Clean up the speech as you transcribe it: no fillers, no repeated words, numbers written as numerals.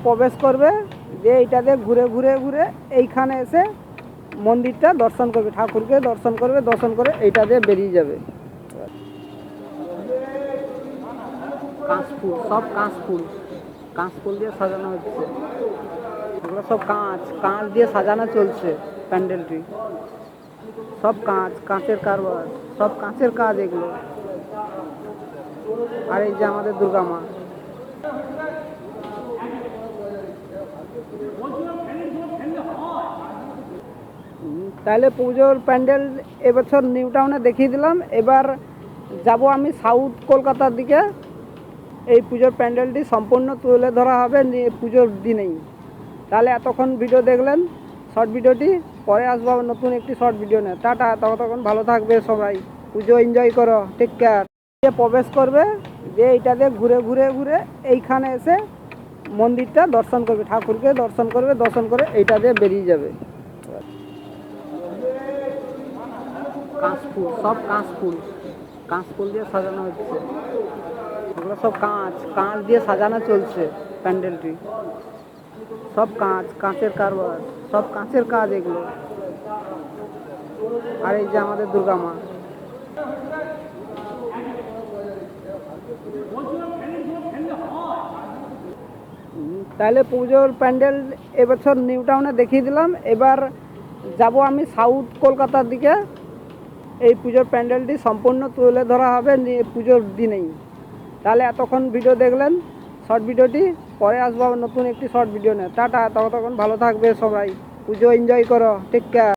প্রবেশ করবে, যে এইটাতে ঘুরে ঘুরে ঘুরে এইখানে এসে মন্দিরটা দর্শন করবে, ঠাকুরকে দর্শন করবে, দর্শন করে এইটা দিয়ে বেরিয়ে যাবে। কাঁচফুল, সব কাঁচফুল, কাঁচফুল দিয়ে সাজানো হচ্ছে। এগুলো সব কাঁচ দিয়ে সাজানো চলছে প্যান্ডেলটি। সব কাঁচের কারবার, সব কাঁচের কাজ এগুলো। আর এই যে আমাদের দুর্গা মা। তাহলে পুজোর প্যান্ডেল এবছর নিউ টাউনে দেখিয়ে দিলাম। এবার যাব আমি সাউথ কলকাতার দিকে। এই পুজোর প্যান্ডেলটি সম্পূর্ণ তুলে ধরা হবে পুজোর দিনেই। তাহলে এতক্ষণ ভিডিও দেখলেন, শর্ট ভিডিওটি। পরে আসবো নতুন একটি শর্ট ভিডিও নিয়ে। টাটা, ততক্ষণ ভালো থাকবে সবাই, পুজো এনজয় করো, টেক কেয়ার। প্রবেশ করবে, যে এইটাতে ঘুরে ঘুরে ঘুরে এইখানে এসে মন্দিরটা দর্শন করবে, ঠাকুরকে দর্শন করবে, দর্শন করে এইটা দিয়ে বেরিয়ে যাবে। কাঁচফুল, সব কাঁচফুল দিয়ে সাজানো হচ্ছে। এগুলো সব কাঁচ দিয়ে সাজানো চলছে প্যান্ডেলটি। সব কাঁচের কারবার, সব কাঁচের কাজ এগুলো। আর এই যে আমাদের দুর্গা মা। তাহলে পুজোর প্যান্ডেল এবছর নিউ টাউনে দেখিয়ে দিলাম। এবার যাব আমি সাউথ কলকাতার দিকে। এই পুজোর প্যান্ডেলটি সম্পূর্ণ তুলে ধরা হবে পুজোর দিনেই। তাহলে এতক্ষণ ভিডিও দেখলেন, শর্ট ভিডিওটি। পরে আসবো নতুন একটি শর্ট ভিডিও নিয়ে। টাটা, ততক্ষণ ভালো থাকবে সবাই, পুজো এনজয় করো, টেক কেয়ার।